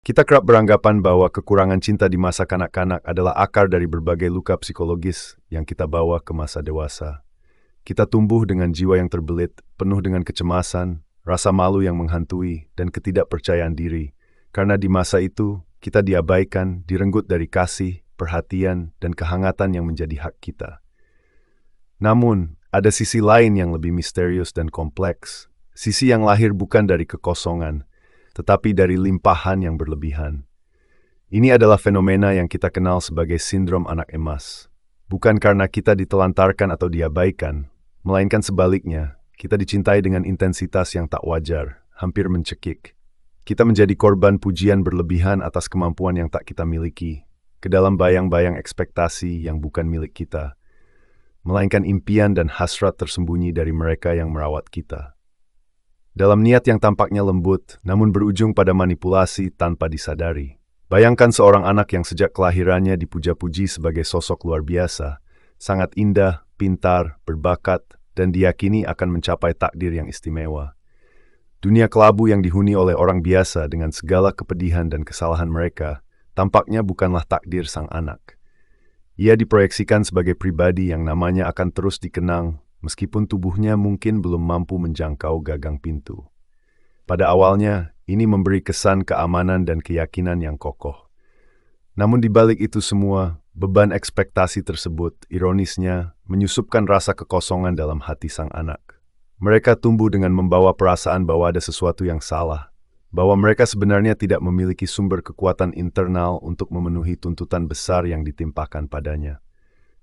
Kita kerap beranggapan bahwa kekurangan cinta di masa kanak-kanak adalah akar dari berbagai luka psikologis yang kita bawa ke masa dewasa. Kita tumbuh dengan jiwa yang terbelit, penuh dengan kecemasan, rasa malu yang menghantui, dan ketidakpercayaan diri. Karena di masa itu, kita diabaikan, direnggut dari kasih, perhatian, dan kehangatan yang menjadi hak kita. Namun, ada sisi lain yang lebih misterius dan kompleks. Sisi yang lahir bukan dari kekosongan, tetapi dari limpahan yang berlebihan. Ini adalah fenomena yang kita kenal sebagai sindrom anak emas. Bukan karena kita ditelantarkan atau diabaikan, melainkan sebaliknya, kita dicintai dengan intensitas yang tak wajar, hampir mencekik. Kita menjadi korban pujian berlebihan atas kemampuan yang tak kita miliki, ke dalam bayang-bayang ekspektasi yang bukan milik kita, melainkan impian dan hasrat tersembunyi dari mereka yang merawat kita. Dalam niat yang tampaknya lembut, namun berujung pada manipulasi tanpa disadari. Bayangkan seorang anak yang sejak kelahirannya dipuja-puji sebagai sosok luar biasa, sangat indah, pintar, berbakat, dan diyakini akan mencapai takdir yang istimewa. Dunia kelabu yang dihuni oleh orang biasa dengan segala kepedihan dan kesalahan mereka, tampaknya bukanlah takdir sang anak. Ia diproyeksikan sebagai pribadi yang namanya akan terus dikenang, meskipun tubuhnya mungkin belum mampu menjangkau gagang pintu. Pada awalnya, ini memberi kesan keamanan dan keyakinan yang kokoh. Namun di balik itu semua, beban ekspektasi tersebut, ironisnya, menyusupkan rasa kekosongan dalam hati sang anak. Mereka tumbuh dengan membawa perasaan bahwa ada sesuatu yang salah, bahwa mereka sebenarnya tidak memiliki sumber kekuatan internal untuk memenuhi tuntutan besar yang ditimpakan padanya.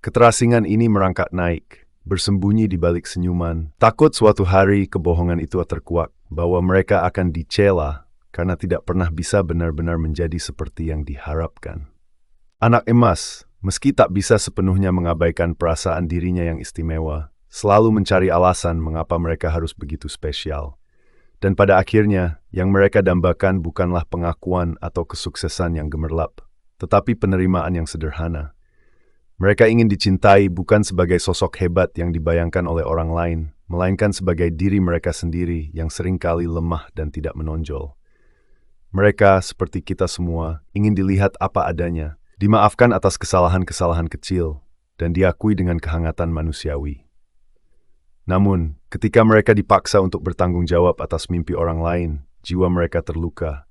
Keterasingan ini merangkak naik, bersembunyi di balik senyuman, takut suatu hari kebohongan itu terkuak, bahwa mereka akan dicela karena tidak pernah bisa benar-benar menjadi seperti yang diharapkan. Anak emas, meski tak bisa sepenuhnya mengabaikan perasaan dirinya yang istimewa, selalu mencari alasan mengapa mereka harus begitu spesial. Dan pada akhirnya, yang mereka dambakan bukanlah pengakuan atau kesuksesan yang gemerlap, tetapi penerimaan yang sederhana. Mereka ingin dicintai bukan sebagai sosok hebat yang dibayangkan oleh orang lain, melainkan sebagai diri mereka sendiri yang seringkali lemah dan tidak menonjol. Mereka, seperti kita semua, ingin dilihat apa adanya, dimaafkan atas kesalahan-kesalahan kecil, dan diakui dengan kehangatan manusiawi. Namun, ketika mereka dipaksa untuk bertanggung jawab atas mimpi orang lain, jiwa mereka terluka.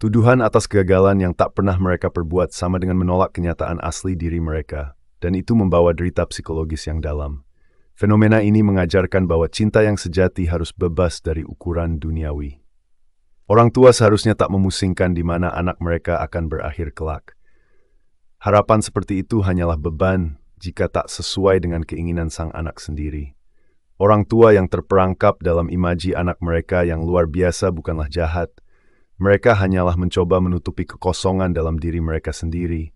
Tuduhan atas kegagalan yang tak pernah mereka perbuat sama dengan menolak kenyataan asli diri mereka, dan itu membawa derita psikologis yang dalam. Fenomena ini mengajarkan bahwa cinta yang sejati harus bebas dari ukuran duniawi. Orang tua seharusnya tak memusingkan di mana anak mereka akan berakhir kelak. Harapan seperti itu hanyalah beban jika tak sesuai dengan keinginan sang anak sendiri. Orang tua yang terperangkap dalam imaji anak mereka yang luar biasa bukanlah jahat. Mereka hanyalah mencoba menutupi kekosongan dalam diri mereka sendiri,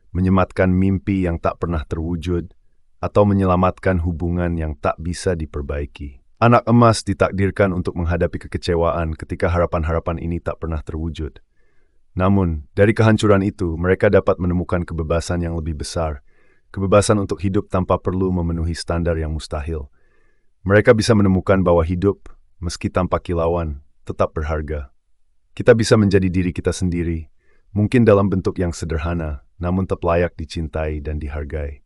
menyematkan mimpi yang tak pernah terwujud, atau menyelamatkan hubungan yang tak bisa diperbaiki. Anak emas ditakdirkan untuk menghadapi kekecewaan ketika harapan-harapan ini tak pernah terwujud. Namun, dari kehancuran itu, mereka dapat menemukan kebebasan yang lebih besar, kebebasan untuk hidup tanpa perlu memenuhi standar yang mustahil. Mereka bisa menemukan bahwa hidup, meski tanpa kilauan, tetap berharga. Kita bisa menjadi diri kita sendiri, mungkin dalam bentuk yang sederhana, namun tetap layak dicintai dan dihargai.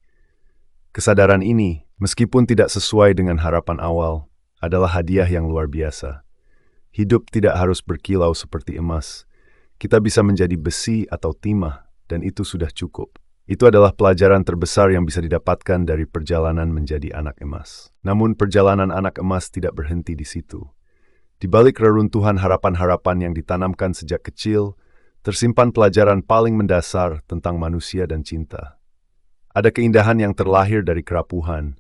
Kesadaran ini, meskipun tidak sesuai dengan harapan awal, adalah hadiah yang luar biasa. Hidup tidak harus berkilau seperti emas. Kita bisa menjadi besi atau timah, dan itu sudah cukup. Itu adalah pelajaran terbesar yang bisa didapatkan dari perjalanan menjadi anak emas. Namun perjalanan anak emas tidak berhenti di situ. Di balik reruntuhan harapan-harapan yang ditanamkan sejak kecil, tersimpan pelajaran paling mendasar tentang manusia dan cinta. Ada keindahan yang terlahir dari kerapuhan,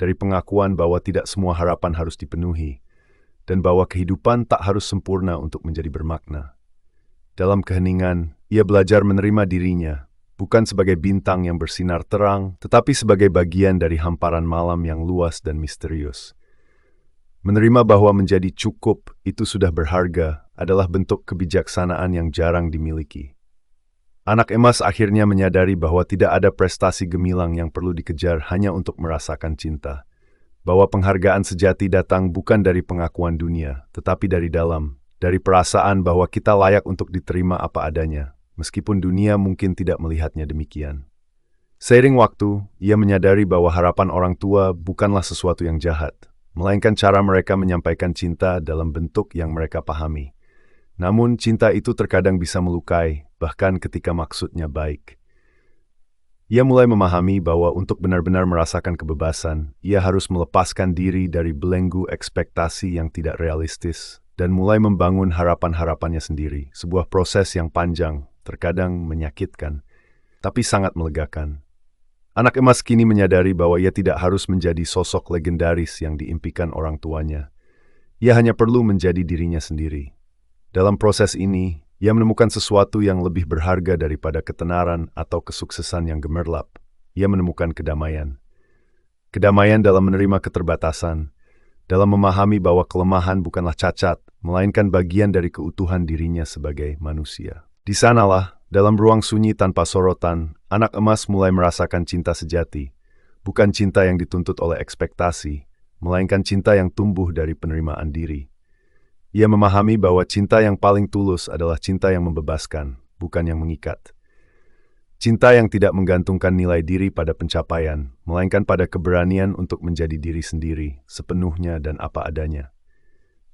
dari pengakuan bahwa tidak semua harapan harus dipenuhi, dan bahwa kehidupan tak harus sempurna untuk menjadi bermakna. Dalam keheningan, ia belajar menerima dirinya, bukan sebagai bintang yang bersinar terang, tetapi sebagai bagian dari hamparan malam yang luas dan misterius. Menerima bahwa menjadi cukup itu sudah berharga adalah bentuk kebijaksanaan yang jarang dimiliki. Anak emas akhirnya menyadari bahwa tidak ada prestasi gemilang yang perlu dikejar hanya untuk merasakan cinta. Bahwa penghargaan sejati datang bukan dari pengakuan dunia, tetapi dari dalam, dari perasaan bahwa kita layak untuk diterima apa adanya, meskipun dunia mungkin tidak melihatnya demikian. Seiring waktu, ia menyadari bahwa harapan orang tua bukanlah sesuatu yang jahat, melainkan cara mereka menyampaikan cinta dalam bentuk yang mereka pahami. Namun, cinta itu terkadang bisa melukai, bahkan ketika maksudnya baik. Ia mulai memahami bahwa untuk benar-benar merasakan kebebasan, ia harus melepaskan diri dari belenggu ekspektasi yang tidak realistis dan mulai membangun harapan-harapannya sendiri, sebuah proses yang panjang, terkadang menyakitkan, tapi sangat melegakan. Anak emas kini menyadari bahwa ia tidak harus menjadi sosok legendaris yang diimpikan orang tuanya. Ia hanya perlu menjadi dirinya sendiri. Dalam proses ini, ia menemukan sesuatu yang lebih berharga daripada ketenaran atau kesuksesan yang gemerlap. Ia menemukan kedamaian. Kedamaian dalam menerima keterbatasan, dalam memahami bahwa kelemahan bukanlah cacat, melainkan bagian dari keutuhan dirinya sebagai manusia. Di sanalah, dalam ruang sunyi tanpa sorotan, anak emas mulai merasakan cinta sejati. Bukan cinta yang dituntut oleh ekspektasi, melainkan cinta yang tumbuh dari penerimaan diri. Ia memahami bahwa cinta yang paling tulus adalah cinta yang membebaskan, bukan yang mengikat. Cinta yang tidak menggantungkan nilai diri pada pencapaian, melainkan pada keberanian untuk menjadi diri sendiri, sepenuhnya dan apa adanya.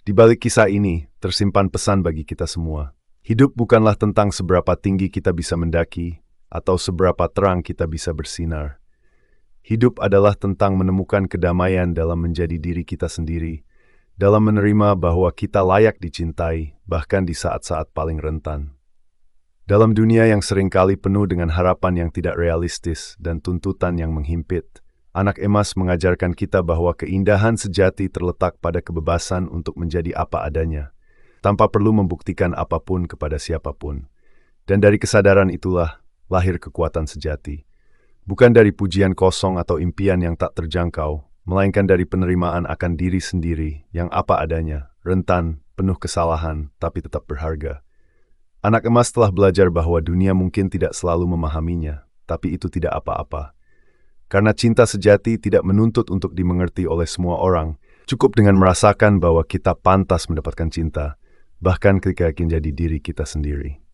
Di balik kisah ini, tersimpan pesan bagi kita semua. Hidup bukanlah tentang seberapa tinggi kita bisa mendaki, atau seberapa terang kita bisa bersinar. Hidup adalah tentang menemukan kedamaian dalam menjadi diri kita sendiri, dalam menerima bahwa kita layak dicintai, bahkan di saat-saat paling rentan. Dalam dunia yang seringkali penuh dengan harapan yang tidak realistis dan tuntutan yang menghimpit, anak emas mengajarkan kita bahwa keindahan sejati terletak pada kebebasan untuk menjadi apa adanya, tanpa perlu membuktikan apapun kepada siapapun. Dan dari kesadaran itulah lahir kekuatan sejati. Bukan dari pujian kosong atau impian yang tak terjangkau, melainkan dari penerimaan akan diri sendiri yang apa adanya, rentan, penuh kesalahan, tapi tetap berharga. Anak emas telah belajar bahwa dunia mungkin tidak selalu memahaminya, tapi itu tidak apa-apa. Karena cinta sejati tidak menuntut untuk dimengerti oleh semua orang, cukup dengan merasakan bahwa kita pantas mendapatkan cinta, bahkan ketika menjadi diri kita sendiri.